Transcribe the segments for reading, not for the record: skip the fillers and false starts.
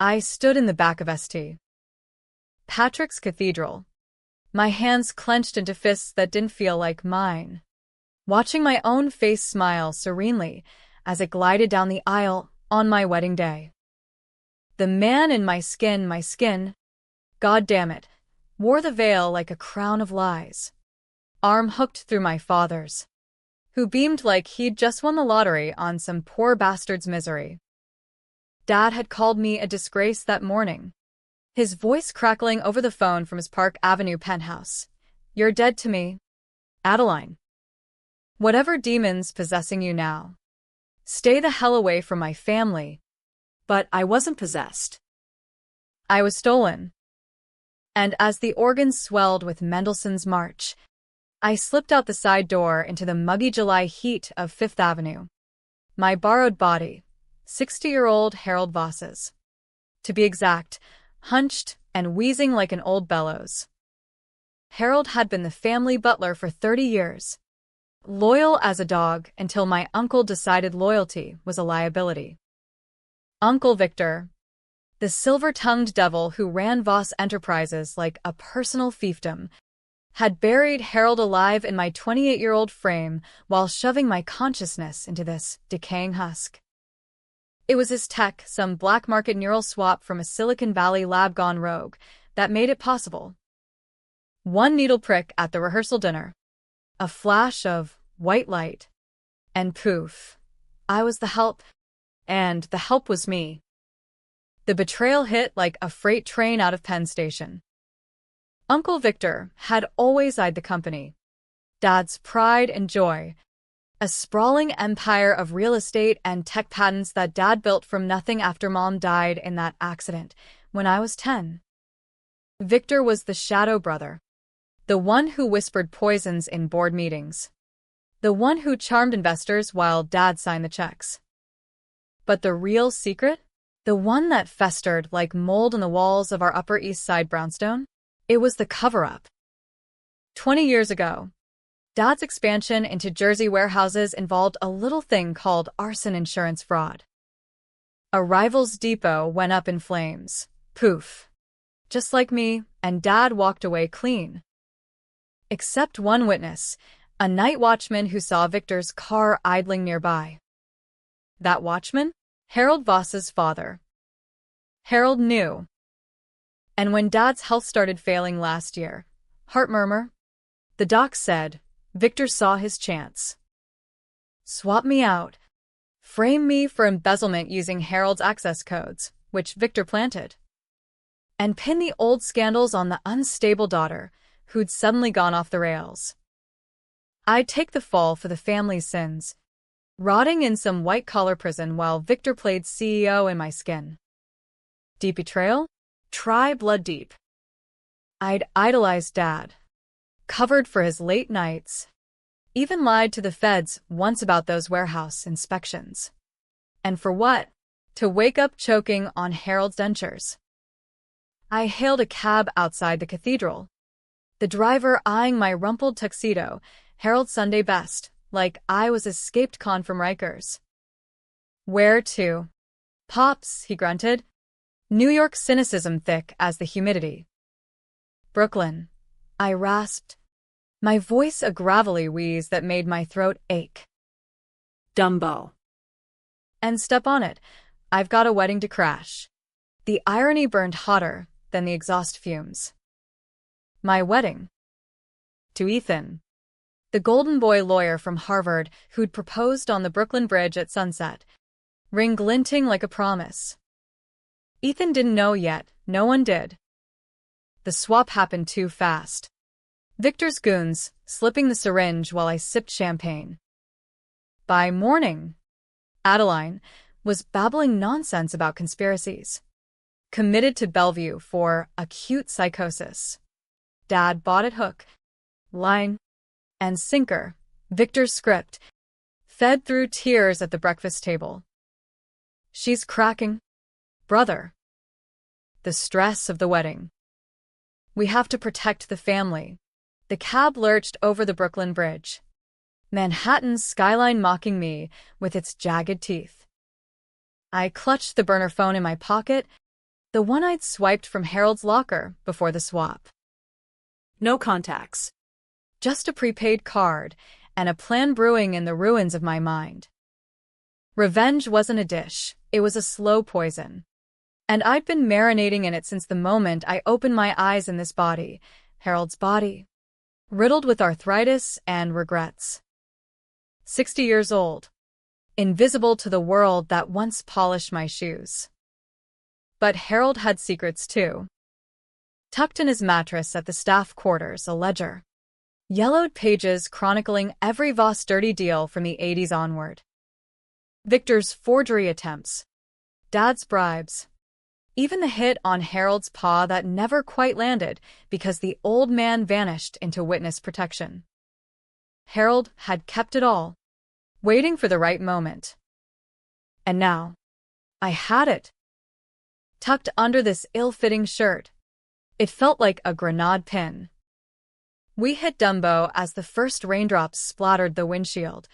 I stood in the back of St. Patrick's Cathedral, my hands clenched into fists that didn't feel like mine, watching my own face smile serenely as it glided down the aisle on my wedding day. The man in my skin, God damn it, wore the veil like a crown of lies, arm hooked through my father's, who beamed like he'd just won the lottery on some poor bastard's misery. Dad had called me a disgrace that morning, his voice crackling over the phone from his Park Avenue penthouse. "You're dead to me, Adeline. Whatever demon's possessing you now, stay the hell away from my family." But I wasn't possessed. I was stolen. And as the organ swelled with Mendelssohn's March, I slipped out the side door into the muggy July heat of Fifth Avenue. My borrowed body, 60-year-old Harold Voss's, to be exact, hunched and wheezing like an old bellows. Harold had been the family butler for 30 years, loyal as a dog until my uncle decided loyalty was a liability. Uncle Victor, the silver-tongued devil who ran Voss Enterprises like a personal fiefdom, had buried Harold alive in my 28-year-old frame while shoving my consciousness into this decaying husk. It was his tech, some black market neural swap from a Silicon Valley lab gone rogue, that made it possible. One needle prick at the rehearsal dinner, a flash of white light, and poof, I was the help, and the help was me. The betrayal hit like a freight train out of Penn Station. Uncle Victor had always eyed the company, Dad's pride and joy, a sprawling empire of real estate and tech patents that Dad built from nothing after Mom died in that accident when I was 10. Victor was the shadow brother, the one who whispered poisons in board meetings, the one who charmed investors while Dad signed the checks. But the real secret? The one that festered like mold on the walls of our Upper East Side brownstone? It was the cover-up. 20 years ago, Dad's expansion into Jersey warehouses involved a little thing called arson insurance fraud. A rival's depot went up in flames. Poof. Just like me, and Dad walked away clean. Except one witness, a night watchman who saw Victor's car idling nearby. That watchman? Harold Voss's father. Harold knew. And when Dad's health started failing last year, heart murmur, the doc said, Victor saw his chance. Swap me out. Frame me for embezzlement using Harold's access codes, which Victor planted. And pin the old scandals on the unstable daughter, who'd suddenly gone off the rails. I'd take the fall for the family's sins, rotting in some white-collar prison while Victor played CEO in my skin. Deep betrayal? Try blood deep. I'd idolized Dad, covered for his late nights, even lied to the feds once about those warehouse inspections. And for what? To wake up choking on Harold's dentures. I hailed a cab outside the cathedral, the driver eyeing my rumpled tuxedo, Harold's Sunday best, like I was escaped con from Rikers. Where to? Pops, he grunted, New York cynicism thick as the humidity. Brooklyn, I rasped, my voice a gravelly wheeze that made my throat ache. Dumbo. And step on it, I've got a wedding to crash. The irony burned hotter than the exhaust fumes. My wedding. To Ethan, the golden boy lawyer from Harvard who'd proposed on the Brooklyn Bridge at sunset, ring glinting like a promise. Ethan didn't know yet, no one did. The swap happened too fast. Victor's goons, slipping the syringe while I sipped champagne. By morning, Adeline was babbling nonsense about conspiracies. Committed to Bellevue for acute psychosis. Dad bought it hook, line, and sinker. Victor's script, fed through tears at the breakfast table. She's cracking, brother. The stress of the wedding. We have to protect the family. The cab lurched over the Brooklyn Bridge, Manhattan's skyline mocking me with its jagged teeth. I clutched the burner phone in my pocket The one I'd swiped from Harold's locker before the swap. No contacts. Just a prepaid card and a plan brewing in the ruins of my mind. Revenge wasn't a dish, it was a slow poison. And I'd been marinating in it since the moment I opened my eyes in this body, Harold's body, riddled with arthritis and regrets. 60 years old, invisible to the world that once polished my shoes. But Harold had secrets too. Tucked in his mattress at the staff quarters, a ledger. Yellowed pages chronicling every Voss dirty deal from the 80s onward. Victor's forgery attempts. Dad's bribes. Even the hit on Harold's paw that never quite landed because the old man vanished into witness protection. Harold had kept it all, waiting for the right moment. And now, I had it. Tucked under this ill-fitting shirt. It felt like a grenade pin. We hit Dumbo as the first raindrops splattered the windshield.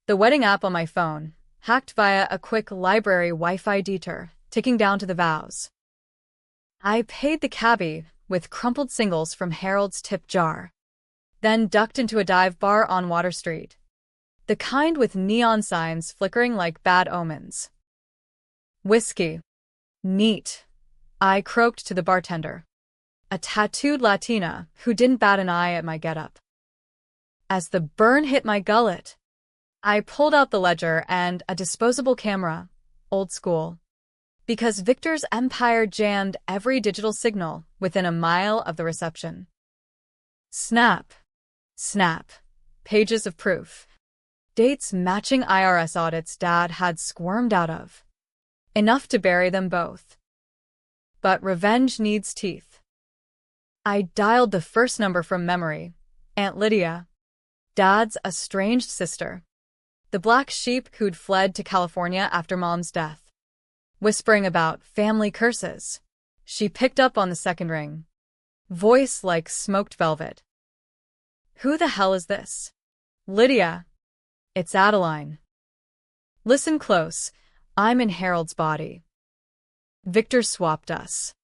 The wedding app on my phone, hacked via a quick library Wi-Fi detour, ticking down to the vows. I paid the cabbie with crumpled singles from Harold's tip jar, then ducked into a dive bar on Water Street. The kind with neon signs flickering like bad omens. Whiskey. Neat, I croaked to the bartender, a tattooed Latina who didn't bat an eye at my getup. As the burn hit my gullet, I pulled out the ledger and a disposable camera, old school, because Victor's empire jammed every digital signal within a mile of the reception. Snap, snap, pages of proof, dates matching IRS audits Dad had squirmed out of. Enough to bury them both. But revenge needs teeth. I dialed the first number from memory. Aunt Lydia, Dad's estranged sister. The black sheep who'd fled to California after Mom's death. Whispering about family curses. She picked up on the second ring. Voice like smoked velvet. Who the hell is this? Lydia. It's Adeline. Listen close. I'm in Harold's body. Victor swapped us.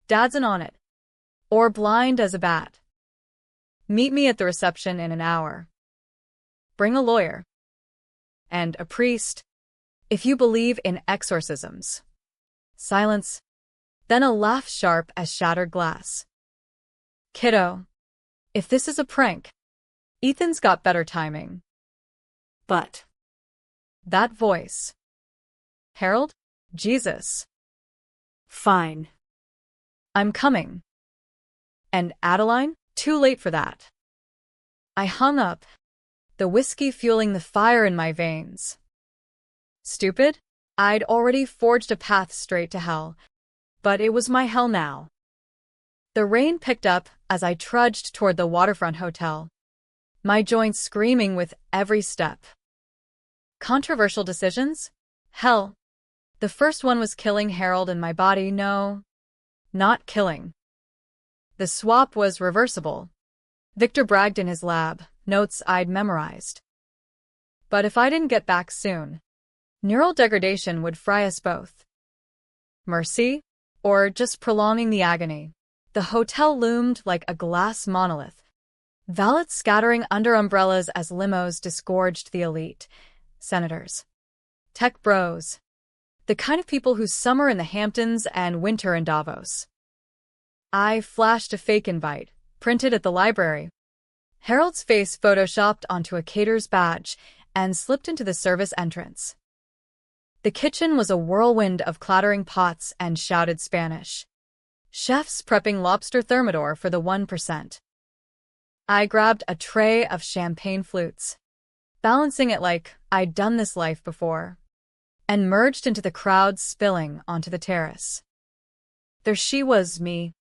Dad's in on it. Or blind as a bat. Meet me at the reception in an hour. Bring a lawyer. And a priest, if you believe in exorcisms. Silence. Then a laugh sharp as shattered glass. Kiddo, if this is a prank, Ethan's got better timing. But that voice. Harold? Jesus. Fine. I'm coming. And Adeline? Too late for that. I hung up, the whiskey fueling the fire in my veins. Stupid? I'd already forged a path straight to hell, but it was my hell now. The rain picked up as I trudged toward the waterfront hotel, my joints screaming with every step. Controversial decisions? Hell. The first one was killing Harold in my body. No, not killing. The swap was reversible. Victor bragged in his lab, notes I'd memorized. But if I didn't get back soon, neural degradation would fry us both. Mercy? Or just prolonging the agony? The hotel loomed like a glass monolith. Valets scattering under umbrellas as limos disgorged the elite. Senators. Tech bros. The kind of people who summer in the Hamptons and winter in Davos. I flashed a fake invite, printed at the library. Harold's face photoshopped onto a caterer's badge and slipped into the service entrance. The kitchen was a whirlwind of clattering pots and shouted Spanish. Chefs prepping lobster thermidor for the 1%. I grabbed a tray of champagne flutes, balancing it like I'd done this life before, and merged into the crowd spilling onto the terrace. There she was, me.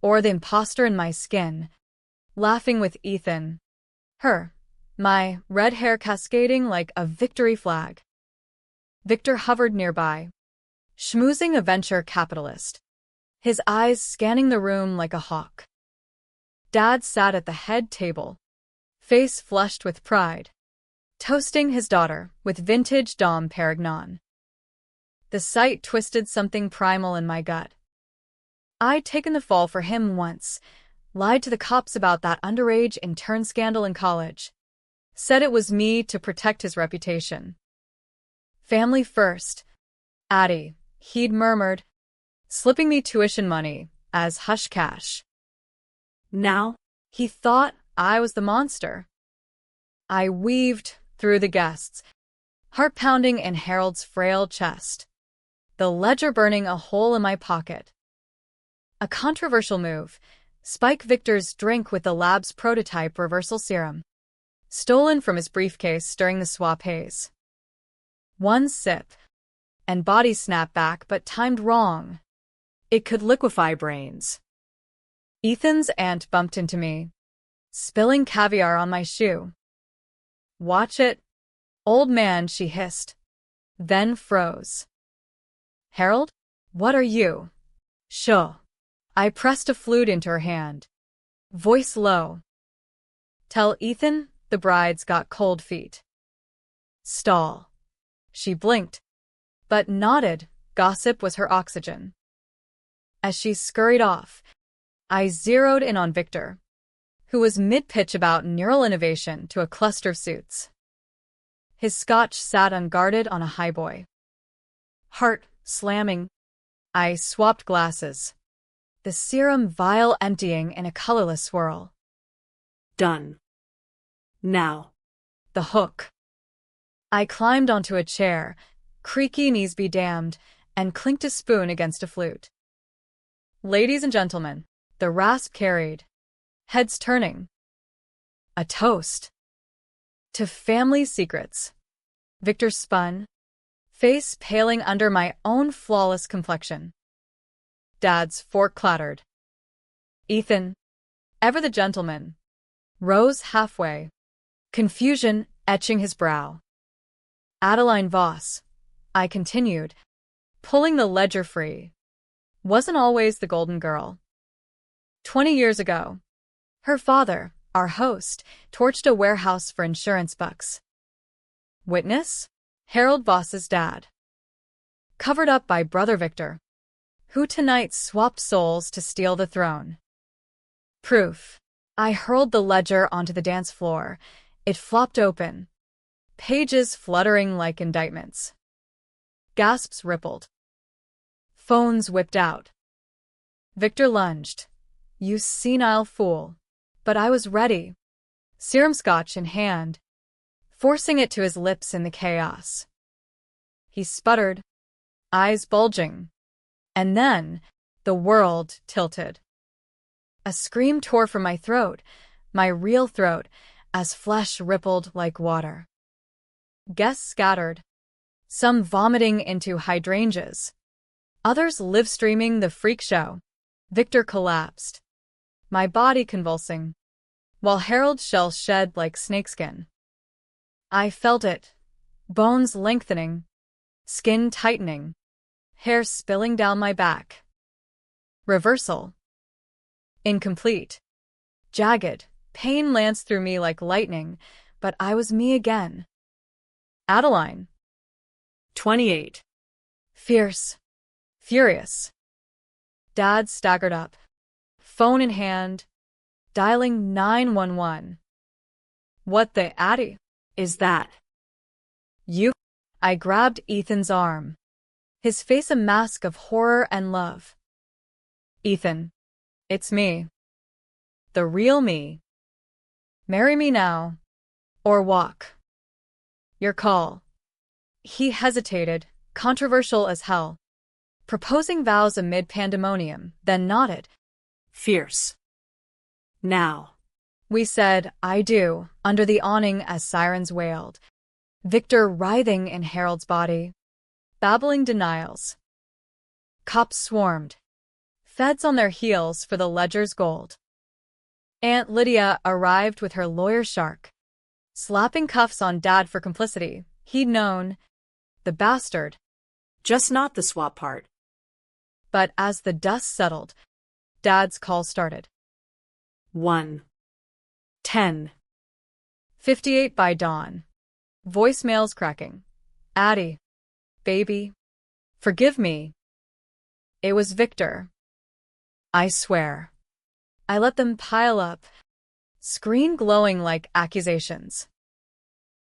Or the imposter in my skin, laughing with Ethan. Her, my red hair cascading like a victory flag. Victor hovered nearby, schmoozing a venture capitalist, his eyes scanning the room like a hawk. Dad sat at the head table, face flushed with pride, toasting his daughter with vintage Dom Perignon. The sight twisted something primal in my gut. I'd taken the fall for him once, lied to the cops about that underage intern scandal in college, said it was me to protect his reputation. Family first, Addie, he'd murmured, slipping me tuition money as hush cash. Now? He thought I was the monster. I weaved through the guests, heart pounding in Harold's frail chest, the ledger burning a hole in my pocket. A controversial move, spike Victor's drink with the lab's prototype reversal serum, stolen from his briefcase during the swap haze. One sip, and body snapped back but timed wrong. It could liquefy brains. Ethan's aunt bumped into me, spilling caviar on my shoe. Watch it, old man, she hissed, then froze. Harold, what are you? Sure. I pressed a flute into her hand, voice low. Tell Ethan the bride's got cold feet. Stall. She blinked, but nodded. Gossip was her oxygen. As she scurried off, I zeroed in on Victor, who was mid-pitch about neural innovation to a cluster of suits. His scotch sat unguarded on a highboy. Heart slamming, I swapped glasses, the serum vial emptying in a colorless swirl. Done. Now. The hook. I climbed onto a chair, creaky knees be damned, and clinked a spoon against a flute. Ladies and gentlemen, the rasp carried, heads turning. A toast. To family secrets. Victor spun, face paling under my own flawless complexion. Dad's fork clattered. Ethan, ever the gentleman, rose halfway, confusion etching his brow. Adeline Voss, I continued, pulling the ledger free, wasn't always the golden girl. 20 years ago, her father, our host, torched a warehouse for insurance bucks. Witness? Harold Voss's dad. Covered up by brother Victor, who tonight swapped souls to steal the throne. Proof. I hurled the ledger onto the dance floor. It flopped open, pages fluttering like indictments. Gasps rippled. Phones whipped out. Victor lunged. You senile fool. But I was ready, serum scotch in hand, forcing it to his lips in the chaos. He sputtered, eyes bulging, and then the world tilted. A scream tore from my throat, my real throat, as flesh rippled like water. Guests scattered, some vomiting into hydrangeas, others live-streaming the freak show. Victor collapsed, my body convulsing, while Harold's shell shed like snakeskin. I felt it, bones lengthening, skin tightening, hair spilling down my back. Reversal. Incomplete. Jagged, pain lanced through me like lightning, but I was me again. Adeline. 28. Fierce. Furious. Dad staggered up, phone in hand, dialing 911. What the Addie is that? You? I grabbed Ethan's arm, his face a mask of horror and love. Ethan, it's me. The real me. Marry me now, or walk. Your call. He hesitated, controversial as hell, proposing vows amid pandemonium, then nodded. Fierce. Now. We said, I do, under the awning as sirens wailed. Victor writhing in Harold's body, babbling denials. Cops swarmed, feds on their heels for the ledger's gold. Aunt Lydia arrived with her lawyer shark, slapping cuffs on Dad for complicity. He'd known, the bastard. Just not the swap part. But as the dust settled, Dad's call started. 1. 10. 58 by dawn. Voicemails cracking. Addie. Baby. Forgive me. It was Victor. I swear. I let them pile up, screen glowing like accusations.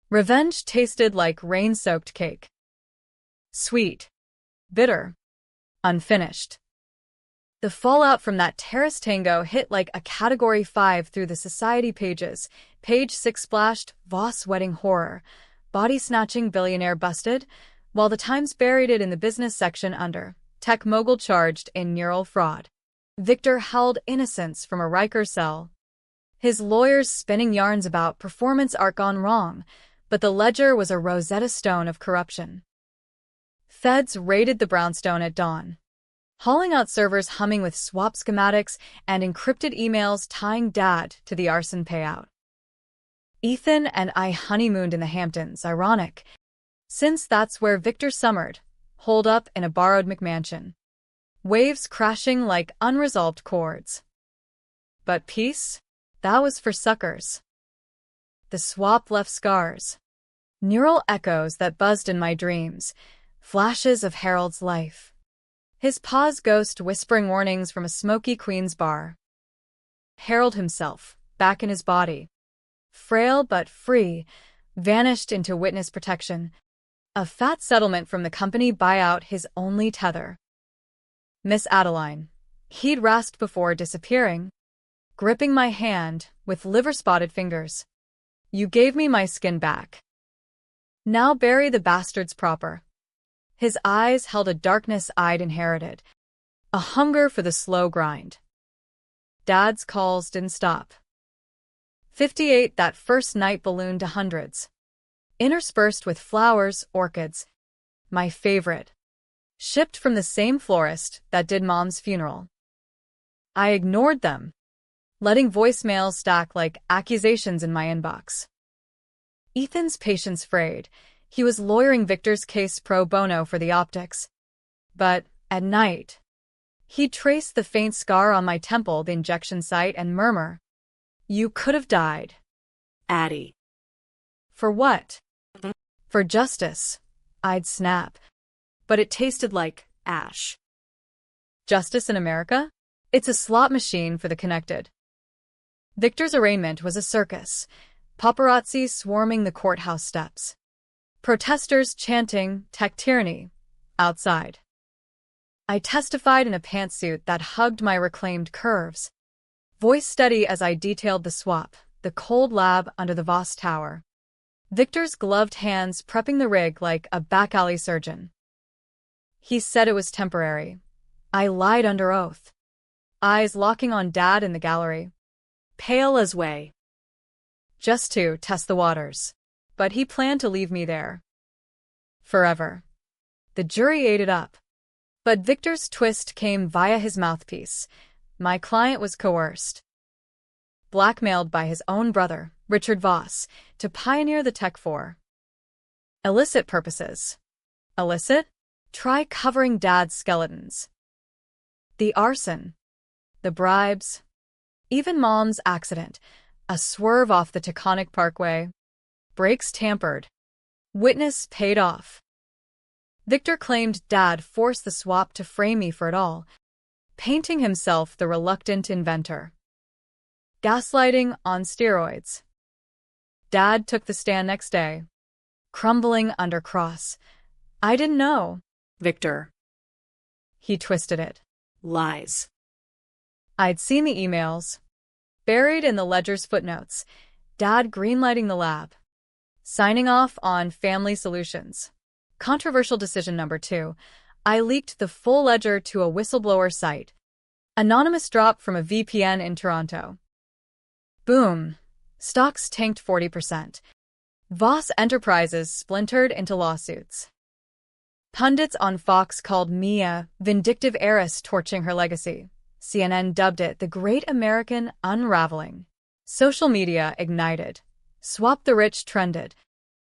Revenge tasted like rain-soaked cake. Sweet, bitter, unfinished. The fallout from that terrace tango hit like a Category 5 through the society pages. Page 6 splashed, Voss wedding horror, body-snatching billionaire busted, while the Times buried it in the business section under, tech mogul charged in neural fraud. Victor held innocence from a Riker cell. His lawyers spinning yarns about performance art gone wrong, but the ledger was a Rosetta Stone of corruption. Feds raided the brownstone at dawn, hauling out servers humming with swap schematics and encrypted emails tying Dad to the arson payout. Ethan and I honeymooned in the Hamptons, ironic, since that's where Victor summered, holed up in a borrowed McMansion. Waves crashing like unresolved chords. But peace? That was for suckers. The swap left scars. Neural echoes that buzzed in my dreams, flashes of Harold's life. His pa's ghost whispering warnings from a smoky Queen's bar. Harold himself, back in his body. Frail but free, vanished into witness protection. A fat settlement from the company buyout his only tether. Miss Adeline. He'd rasped before disappearing, gripping my hand with liver-spotted fingers. You gave me my skin back. Now bury the bastards proper. His eyes held a darkness I'd inherited, a hunger for the slow grind. Dad's calls didn't stop. 58 that first night ballooned to hundreds, interspersed with flowers, orchids, my favorite, shipped from the same florist that did Mom's funeral. I ignored them, letting voicemails stack like accusations in my inbox. Ethan's patience frayed. He was lawyering Victor's case pro bono for the optics. But, at night, he'd trace the faint scar on my temple, the injection site, and murmur, "You could have died." Addie. For what? For justice, I'd snap. But it tasted like ash. Justice in America? It's a slot machine for the connected. Victor's arraignment was a circus, paparazzi swarming the courthouse steps. Protesters chanting, "Tech tyranny," outside. I testified in a pantsuit that hugged my reclaimed curves, voice steady as I detailed the swap, the cold lab under the Voss Tower. Victor's gloved hands prepping the rig like a back-alley surgeon. He said it was temporary. I lied under oath, eyes locking on Dad in the gallery, pale as whey. Just to test the waters. But he planned to leave me there. Forever. The jury ate it up. But Victor's twist came via his mouthpiece. My client was coerced, blackmailed by his own brother, Richard Voss, to pioneer the tech for illicit purposes. Illicit? Try covering Dad's skeletons. The arson, the bribes, even Mom's accident, a swerve off the Taconic Parkway. Brakes tampered. Witness paid off. Victor claimed Dad forced the swap to frame me for it all, painting himself the reluctant inventor. Gaslighting on steroids. Dad took the stand next day, crumbling under cross. I didn't know. Victor. He twisted it. Lies. I'd seen the emails, buried in the ledger's footnotes. Dad greenlighting the lab, signing off on family solutions. Controversial decision number 2. I leaked the full ledger to a whistleblower site. Anonymous drop from a VPN in Toronto. Boom. Stocks tanked 40%. Voss Enterprises splintered into lawsuits. Pundits on Fox called me a vindictive heiress torching her legacy. CNN dubbed it the Great American Unraveling. Social media ignited. Swap the Rich trended,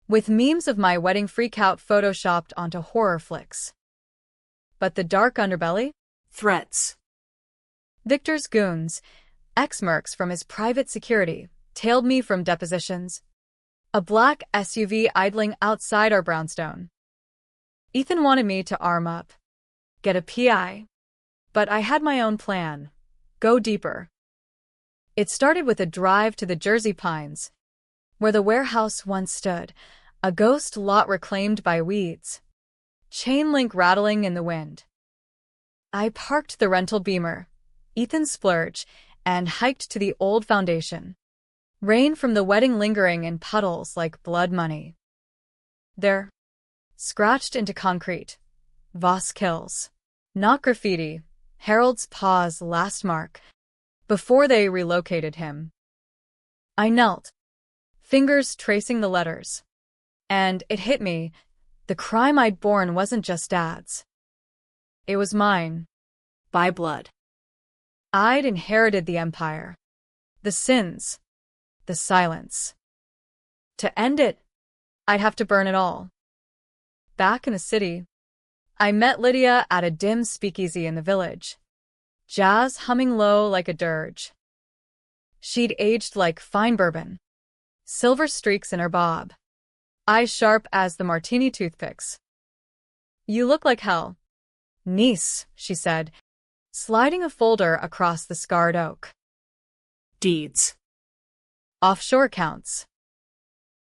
with memes of my wedding freakout photoshopped onto horror flicks. But the dark underbelly? Threats. Victor's goons, ex-mercs from his private security, tailed me from depositions. A black SUV idling outside our brownstone. Ethan wanted me to arm up, get a PI. But I had my own plan. Go deeper. It started with a drive to the Jersey Pines, where the warehouse once stood, a ghost lot reclaimed by weeds. Chain link rattling in the wind. I parked the rental Beamer, Ethan's splurge, and hiked to the old foundation. Rain from the wedding lingering in puddles like blood money. There, scratched into concrete, Voss kills. Not graffiti, Harold's paw's last mark, before they relocated him. I knelt, fingers tracing the letters. And it hit me, the crime I'd borne wasn't just Dad's. It was mine. By blood. I'd inherited the empire. The sins. The silence. To end it, I'd have to burn it all. Back in the city, I met Lydia at a dim speakeasy in the village. Jazz humming low like a dirge. She'd aged like fine bourbon. Silver streaks in her bob. Eyes sharp as the martini toothpicks. You look like hell. Niece, she said, sliding a folder across the scarred oak. Deeds. Offshore accounts.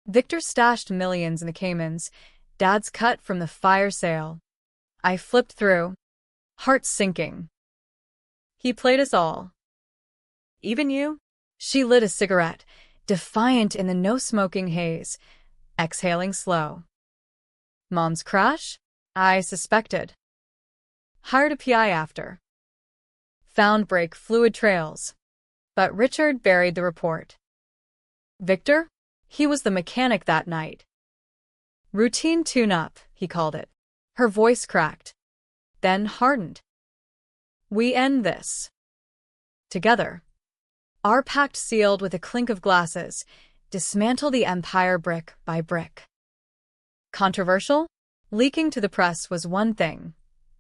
Victor stashed millions in the Caymans, Dad's cut from the fire sale. I flipped through, heart sinking. He played us all. Even you? She lit a cigarette, defiant in the no-smoking haze, exhaling slow. Mom's crash? I suspected. Hired a PI after. Found brake fluid trails. But Richard buried the report. Victor? He was the mechanic that night. Routine tune-up, he called it. Her voice cracked, then hardened. We end this. Together. Our pact sealed with a clink of glasses, dismantle the empire brick by brick. Controversial? Leaking to the press was one thing.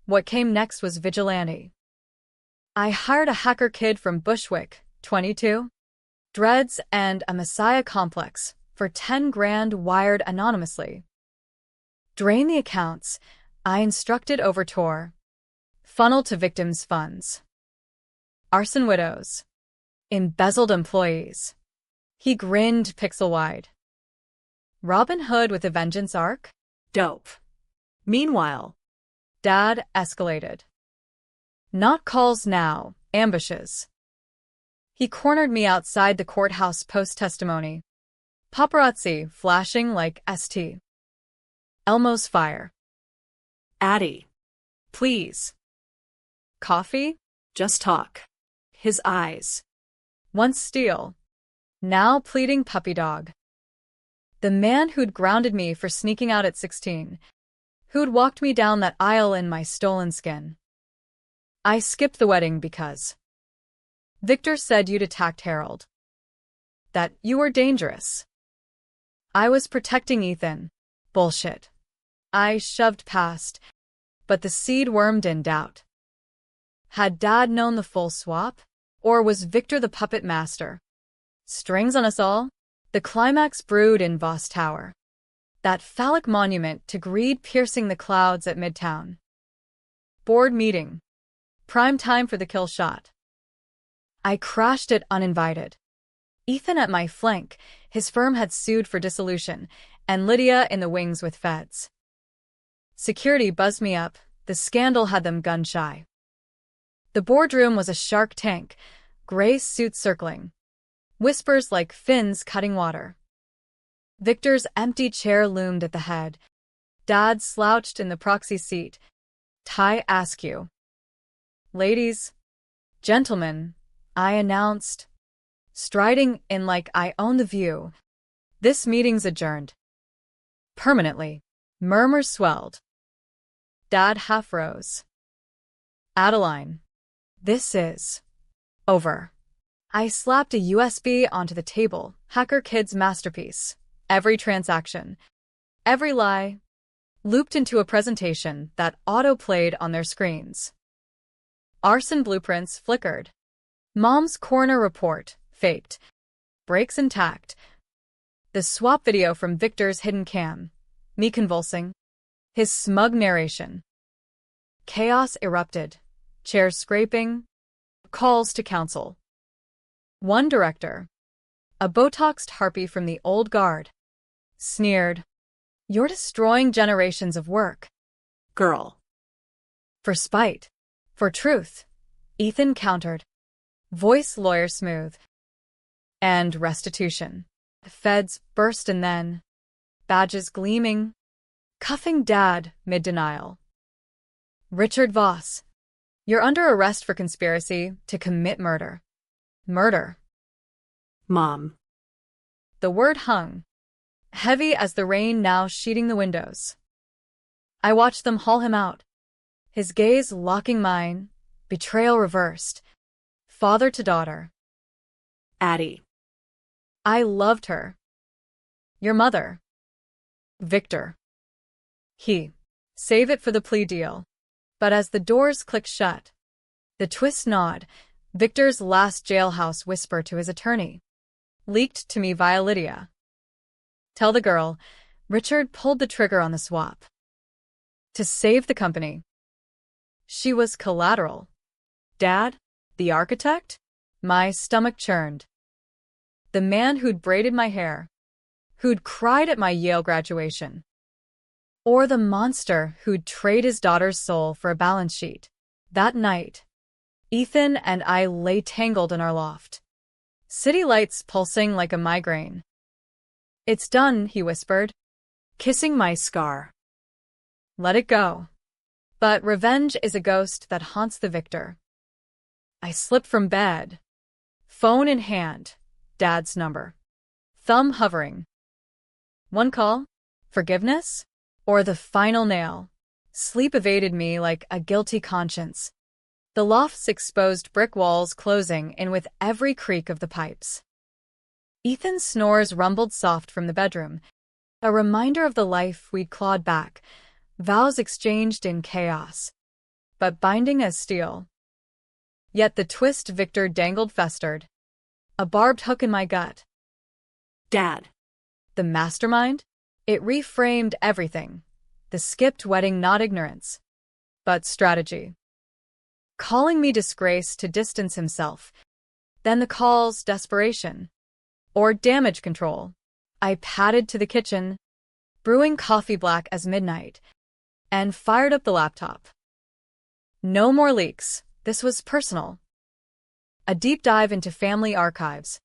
What came next was vigilante. I hired a hacker kid from Bushwick, 22, dreads and a messiah complex, for 10 grand wired anonymously. Drain the accounts, I instructed over Tor. Funnel to victims' funds. Arson widows. Embezzled employees. He grinned pixel-wide. Robin Hood with a vengeance arc? Dope. Meanwhile, Dad escalated. Not calls now, ambushes. He cornered me outside the courthouse post-testimony. Paparazzi flashing like St. Elmo's fire. Addie. Please. Coffee? Just talk. His eyes. Once steel. Now pleading puppy dog. The man who'd grounded me for sneaking out at 16. Who'd walked me down that aisle in my stolen skin. I skipped the wedding because Victor said you'd attacked Harold. That you were dangerous. I was protecting Ethan. Bullshit. I shoved past, but the seed wormed in doubt. Had Dad known the full swap? Or was Victor the puppet master? Strings on us all? The climax brewed in Voss Tower. That phallic monument to greed piercing the clouds at Midtown. Board meeting. Prime time for the kill shot. I crashed it uninvited. Ethan at my flank, his firm had sued for dissolution, and Lydia in the wings with feds. Security buzzed me up, the scandal had them gun-shy. The boardroom was a shark tank, gray suits circling. Whispers like fins cutting water. Victor's empty chair loomed at the head. Dad slouched in the proxy seat. Ty Askew. Ladies, gentlemen, I announced, striding in like I own the view. This meeting's adjourned. Permanently. Murmurs swelled. Dad half rose. Adeline. This is over. I slapped a USB onto the table, Hacker Kid's masterpiece. Every transaction, every lie, looped into a presentation that auto-played on their screens. Arson blueprints flickered. Mom's corner report, faked. Brakes intact. The swap video from Victor's hidden cam. Me convulsing. His smug narration. Chaos erupted. Chairs scraping. Calls to council. One director, a Botoxed harpy from the old guard, sneered, "You're destroying generations of work." Girl. For spite. For truth. Ethan countered. Voice lawyer smooth. And restitution. The feds burst and then, badges gleaming, cuffing Dad mid-denial. "Richard Voss, you're under arrest for conspiracy to commit murder." Murder. Mom. The word hung, heavy as the rain now sheeting the windows. I watched them haul him out, his gaze locking mine, betrayal reversed, father to daughter. Addie. I loved her. Your mother. Victor. He. Save it for the plea deal. But as the doors clicked shut, the twist nod, Victor's last jailhouse whisper to his attorney, leaked to me via Lydia. Tell the girl, Richard pulled the trigger on the swap. To save the company. She was collateral. Dad, the architect? My stomach churned. The man who'd braided my hair, who'd cried at my Yale graduation. Or the monster who'd trade his daughter's soul for a balance sheet. That night, Ethan and I lay tangled in our loft, city lights pulsing like a migraine. "It's done," he whispered, kissing my scar. "Let it go." But revenge is a ghost that haunts the victor. I slipped from bed, phone in hand, Dad's number, thumb hovering. One call? Forgiveness? Or the final nail? Sleep evaded me like a guilty conscience. The loft's exposed brick walls closing in with every creak of the pipes. Ethan's snores rumbled soft from the bedroom, a reminder of the life we'd clawed back, vows exchanged in chaos, but binding as steel. Yet the twist Victor dangled festered, a barbed hook in my gut. Dad. The mastermind? It reframed everything. The skipped wedding, not ignorance, but strategy. Calling me disgrace to distance himself. Then the calls desperation. Or damage control. I padded to the kitchen, brewing coffee black as midnight, and fired up the laptop. No more leaks. This was personal. A deep dive into family archives,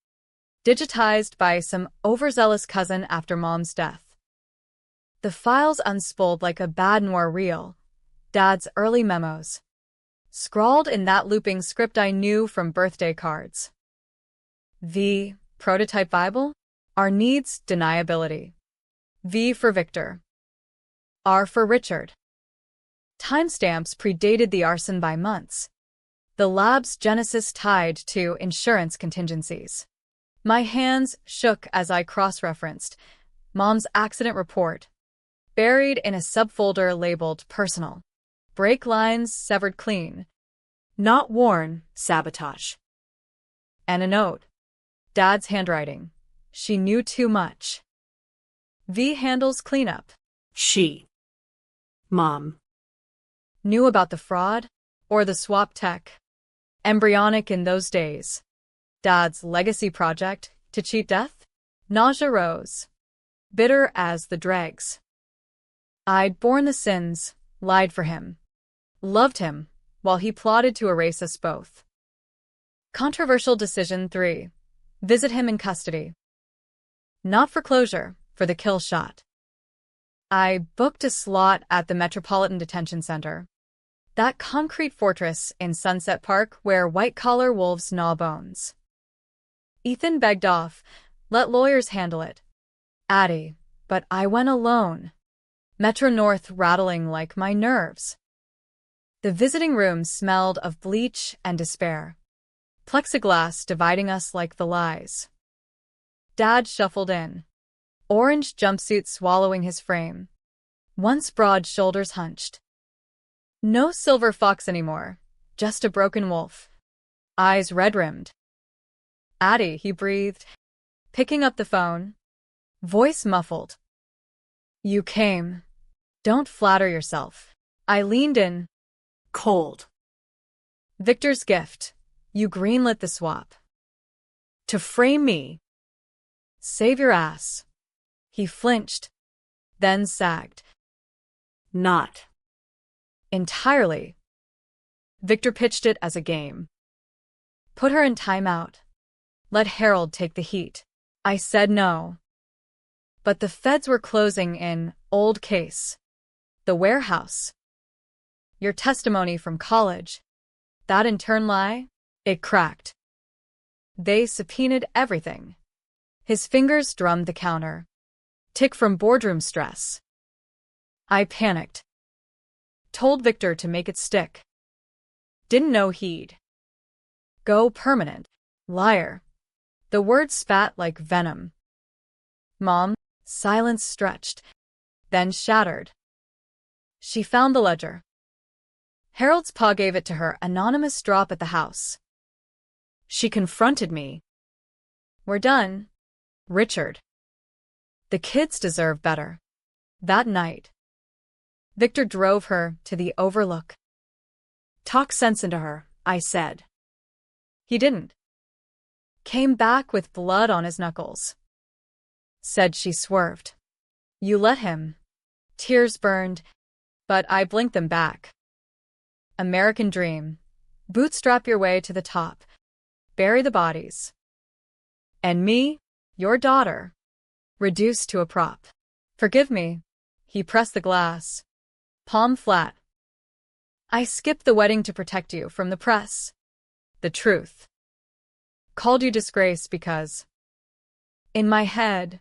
digitized by some overzealous cousin after Mom's death. The files unspooled like a bad noir reel, Dad's early memos, scrawled in that looping script I knew from birthday cards. V, prototype Bible? Our needs, deniability. V for Victor. R for Richard. Timestamps predated the arson by months. The lab's genesis tied to insurance contingencies. My hands shook as I cross-referenced Mom's accident report, buried in a subfolder labeled personal. Brake lines severed clean. Not worn, sabotage. And a note. Dad's handwriting. She knew too much. V handles cleanup. She. Mom. Knew about the fraud or the swap tech. Embryonic in those days. Dad's legacy project to cheat death? Nausea rose. Bitter as the dregs. I'd borne the sins, lied for him, loved him, while he plotted to erase us both. Controversial decision 3. Visit him in custody. Not for closure, for the kill shot. I booked a slot at the Metropolitan Detention Center. That concrete fortress in Sunset Park where white-collar wolves gnaw bones. Ethan begged off, let lawyers handle it. Addie, but I went alone. Metro North rattling like my nerves. The visiting room smelled of bleach and despair. Plexiglass dividing us like the lies. Dad shuffled in. Orange jumpsuit swallowing his frame. Once broad shoulders hunched. No silver fox anymore, just a broken wolf. Eyes red-rimmed. Addie, he breathed, picking up the phone. Voice muffled. You came. Don't flatter yourself. I leaned in, Cold. Victor's gift. You greenlit the swap. To frame me. Save your ass. He flinched, then sagged. Not. Entirely. Victor pitched it as a game. Put her in timeout. Let Harold take the heat. I said no. But the feds were closing in, old case. The warehouse. Your testimony from college. That intern lie? It cracked. They subpoenaed everything. His fingers drummed the counter. Tick from boardroom stress. I panicked. Told Victor to make it stick. Didn't know he'd go permanent. Liar. The words spat like venom. Mom, silence stretched, then shattered. She found the ledger. Harold's pa gave it to her, anonymous drop at the house. She confronted me. We're done, Richard. The kids deserve better. That night, Victor drove her to the Overlook. Talk sense into her, I said. He didn't. Came back with blood on his knuckles. Said she swerved. You let him. Tears burned, but I blinked them back. American dream. Bootstrap your way to the top. Bury the bodies. And me, your daughter, reduced to a prop. Forgive me. He pressed the glass. Palm flat. I skipped the wedding to protect you from the press. The truth. Called you Disgrace because, in my head,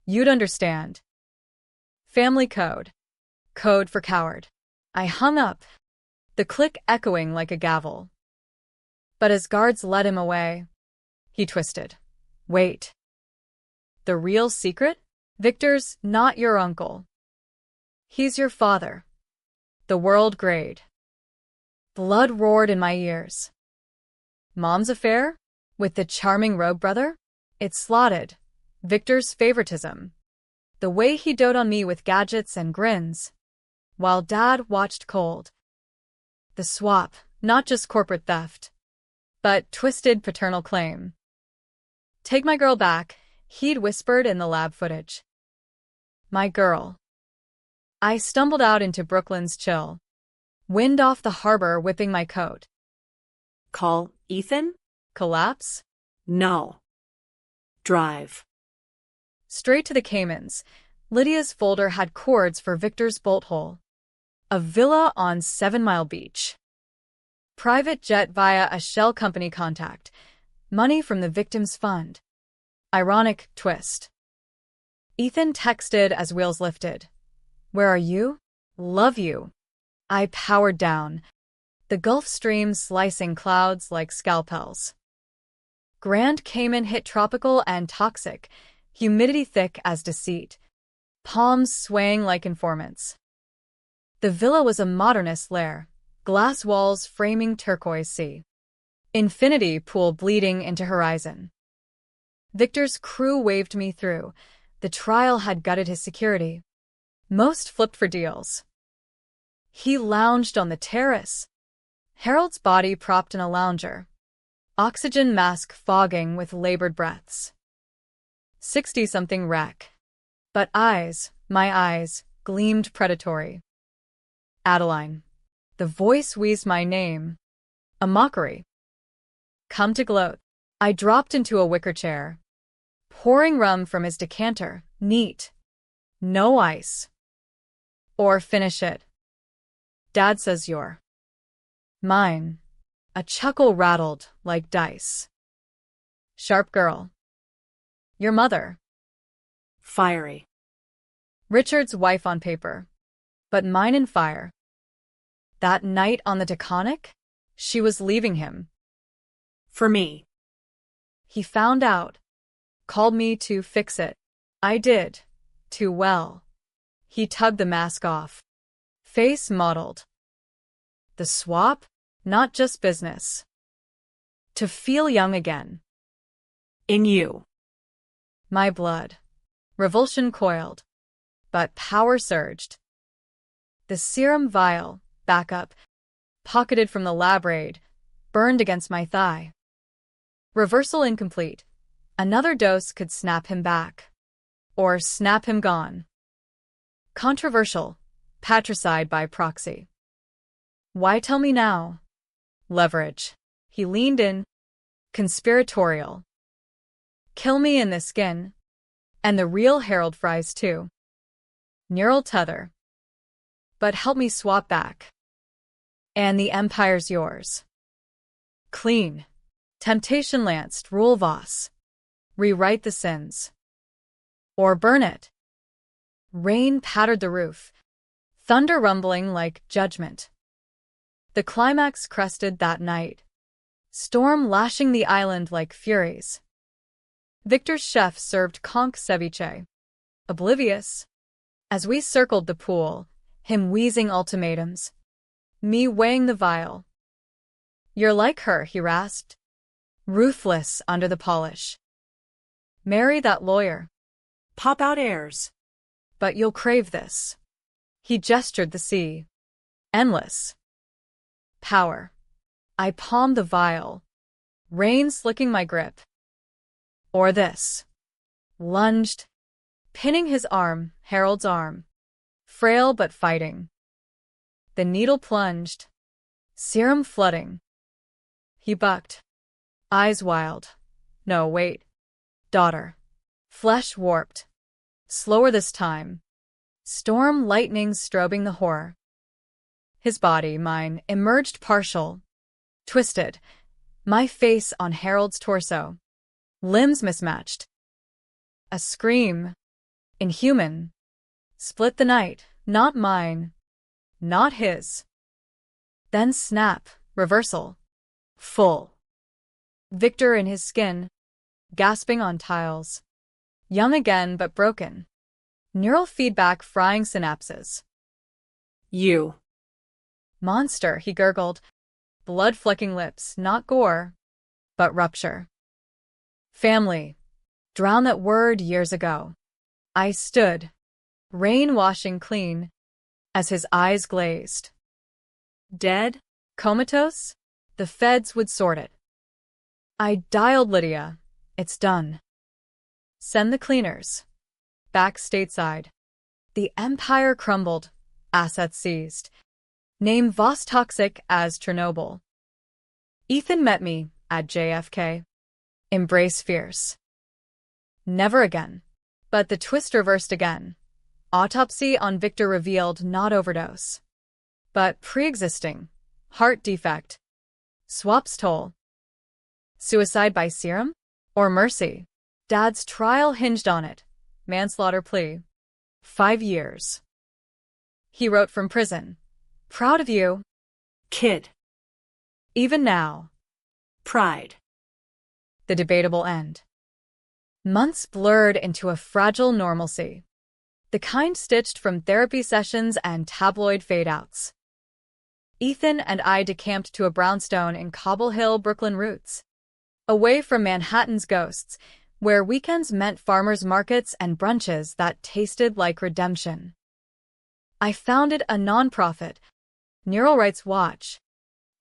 you'd understand. Family code. Code for coward. I hung up, the click echoing like a gavel. But as guards led him away, he twisted. Wait. The real secret? Victor's not your uncle. He's your father. The world grade. Blood roared in my ears. Mom's affair? With the charming rogue brother? It slotted. Victor's favoritism. The way he doted on me with gadgets and grins, while Dad watched cold. The swap, not just corporate theft, but twisted paternal claim. Take my girl back, he'd whispered in the lab footage. My girl. I stumbled out into Brooklyn's chill. Wind off the harbor whipping my coat. Call Ethan? Collapse? No. Drive. Straight to the Caymans. Lydia's folder had cords for Victor's bolt hole. A villa on 7 Mile Beach. Private jet via a shell company contact. Money from the victim's fund. Ironic twist. Ethan texted as wheels lifted. Where are you? Love you. I powered down. The Gulf Stream slicing clouds like scalpels. Grand Cayman hit tropical and toxic, humidity thick as deceit, palms swaying like informants. The villa was a modernist lair, glass walls framing turquoise sea. Infinity pool bleeding into horizon. Victor's crew waved me through. The trial had gutted his security. Most flipped for deals. He lounged on the terrace. Harold's body propped in a lounger. Oxygen mask fogging with labored breaths. 60-something wreck. But eyes, my eyes, gleamed predatory. Adeline. The voice wheezed my name. A mockery. Come to gloat. I dropped into a wicker chair. Pouring rum from his decanter, neat. No ice. Or finish it. Dad says you're mine. A chuckle rattled like dice. Sharp girl. Your mother. Fiery. Richard's wife on paper. But mine in fire. That night on the Taconic, she was leaving him. For me. He found out. Called me to fix it. I did. Too well. He tugged the mask off. Face mottled. The swap? Not just business. To feel young again. In you. My blood. Revulsion coiled. But power surged. The serum vial, backup, pocketed from the lab raid, burned against my thigh. Reversal incomplete. Another dose could snap him back. Or snap him gone. Controversial. Patricide by proxy. Why tell me now? Leverage. He leaned in. Conspiratorial. Kill me in this skin. And the real Harold fries too. Neural tether. But help me swap back. And the empire's yours. Clean. Temptation lanced, rule Voss. Rewrite the sins. Or burn it. Rain pattered the roof. Thunder rumbling like judgment. The climax crested that night. Storm lashing the island like furies. Victor's chef served conch ceviche. Oblivious. As we circled the pool, him wheezing ultimatums. Me weighing the vial. You're like her, he rasped. Ruthless under the polish. Marry that lawyer. Pop out airs. But you'll crave this. He gestured the sea. Endless. Power. I palmed the vial. Rain slicking my grip. Or this. Lunged. Pinning his arm, Harold's arm. Frail but fighting. The needle plunged. Serum flooding. He bucked. Eyes wild. No, wait. Daughter. Flesh warped. Slower this time. Storm lightning strobing the horror. His body, mine, emerged partial. Twisted. My face on Harold's torso. Limbs mismatched. A scream. Inhuman. Split the night, not mine. Not his. Then snap, reversal. Full. Victor in his skin. Gasping on tiles. Young again but broken. Neural feedback frying synapses. You. Monster, he gurgled. Blood-flecking lips, not gore, but rupture. Family. Drown that word years ago. I stood. Rain washing clean. As his eyes glazed. Dead? Comatose? The feds would sort it. I dialed Lydia. It's done. Send the cleaners. Back stateside. The empire crumbled. Assets seized. Name Vostoxic as Chernobyl. Ethan met me at JFK. Embrace fierce. Never again. But the twist reversed again. Autopsy on Victor revealed not overdose. But pre-existing. Heart defect. Swaps toll. Suicide by serum? Or mercy? Dad's trial hinged on it. Manslaughter plea. 5 years. He wrote from prison. Proud of you. Kid. Even now. Pride. The debatable end. Months blurred into a fragile normalcy. The kind stitched from therapy sessions and tabloid fade-outs. Ethan and I decamped to a brownstone in Cobble Hill, Brooklyn roots. Away from Manhattan's ghosts, where weekends meant farmers' markets and brunches that tasted like redemption. I founded a nonprofit, Neural Rights Watch,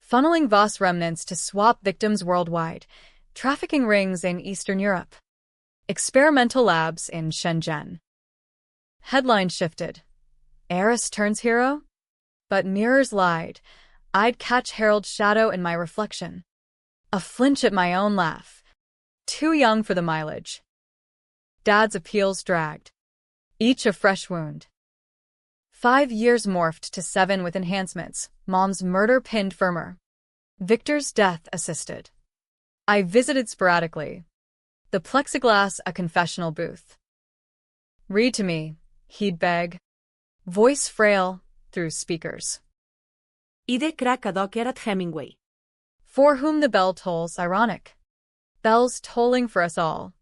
funneling Voss remnants to swap victims worldwide, trafficking rings in Eastern Europe, experimental labs in Shenzhen. Headline shifted. Heiress turns hero? But mirrors lied. I'd catch Harold's shadow in my reflection. A flinch at my own laugh. Too young for the mileage. Dad's appeals dragged. Each a fresh wound. 5 years morphed to 7 with enhancements. Mom's murder pinned firmer. Victor's death assisted. I visited sporadically. The plexiglass a confessional booth. Read to me, he'd beg. Voice frail through speakers. Ide Krakadokerat Hemingway. For whom the bell tolls, ironic. Bells tolling for us all.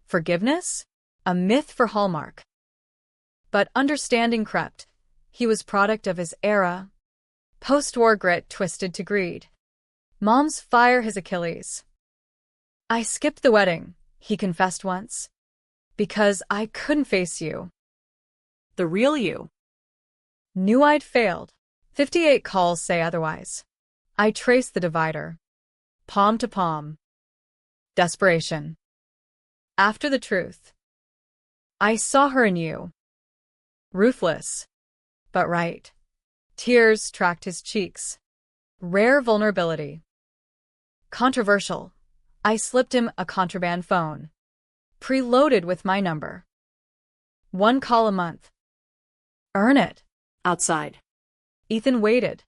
Forgiveness? A myth for Hallmark. But understanding crept. He was product of his era. Post-war grit twisted to greed. Mom's fire his Achilles. I skipped the wedding, he confessed once. Because I couldn't face you. The real you. Knew I'd failed, 58 calls say otherwise. I trace the divider. Palm to palm. Desperation. After the truth. I saw her in you. Ruthless. But right. Tears tracked his cheeks. Rare vulnerability. Controversial. I slipped him a contraband phone. Preloaded with my number. 1 call a month. Earn it. Outside. Ethan waited.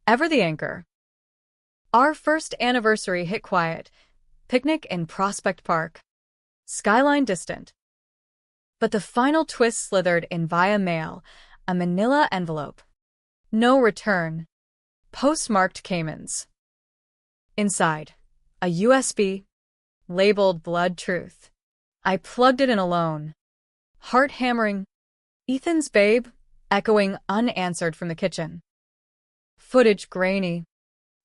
Ever the anchor. Our first anniversary hit quiet. Picnic in Prospect Park. Skyline distant. But the final twist slithered in via mail, a manila envelope. No return. Postmarked Caymans. Inside, a USB, labeled Blood Truth. I plugged it in alone. Heart hammering. Ethan's babe, echoing unanswered from the kitchen. Footage grainy.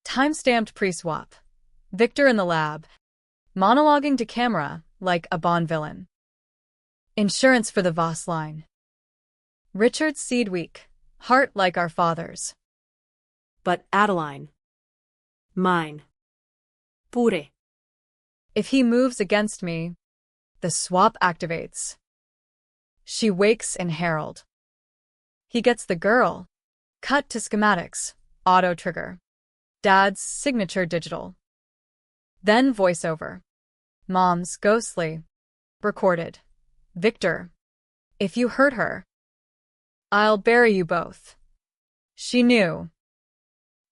Time-stamped pre-swap. Victor in the lab. Monologuing to camera like a Bond villain. Insurance for the Voss line. Richard's seed week. Heart like our father's. But Adeline. Mine. Pure. If he moves against me, the swap activates. She wakes in Herald. He gets the girl. Cut to schematics. Auto trigger. Dad's signature digital. Then voiceover. Mom's ghostly. Recorded. Victor. If you hurt her, I'll bury you both. She knew.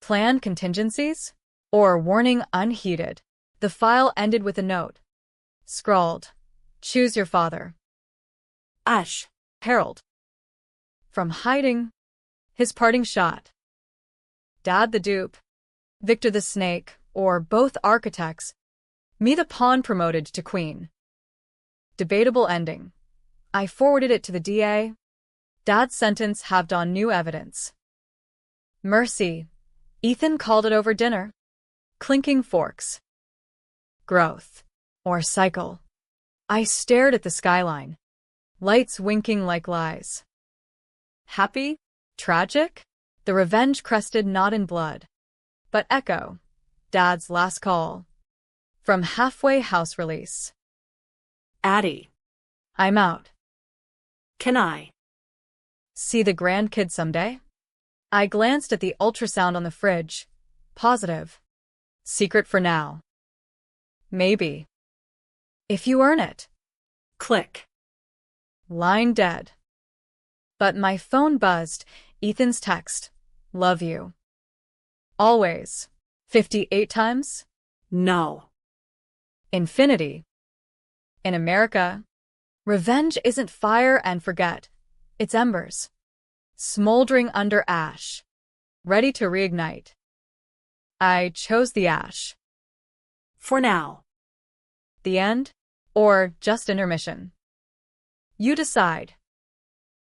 Plan contingencies? Or warning unheeded. The file ended with a note. Scrawled. Choose your father. Ash. Harold. From hiding. His parting shot. Dad the dupe. Victor the snake, or both architects. Me the pawn promoted to queen. Debatable ending. I forwarded it to the DA. Dad's sentence halved on new evidence. Mercy. Ethan called it over dinner. Clinking forks. Growth. Or cycle. I stared at the skyline. Lights winking like lies. Happy? Tragic? The revenge crested not in blood, but echo. Dad's last call. From halfway house release. Addie. I'm out. Can I? See the grandkid someday? I glanced at the ultrasound on the fridge. Positive. Secret for now. Maybe. If you earn it. Click. Line dead. But my phone buzzed. Ethan's text. Love you. Always. 58 times? No. Infinity. In America, revenge isn't fire and forget. It's embers. Smoldering under ash. Ready to reignite. I chose the ash. For now. The end? Or just intermission? You decide.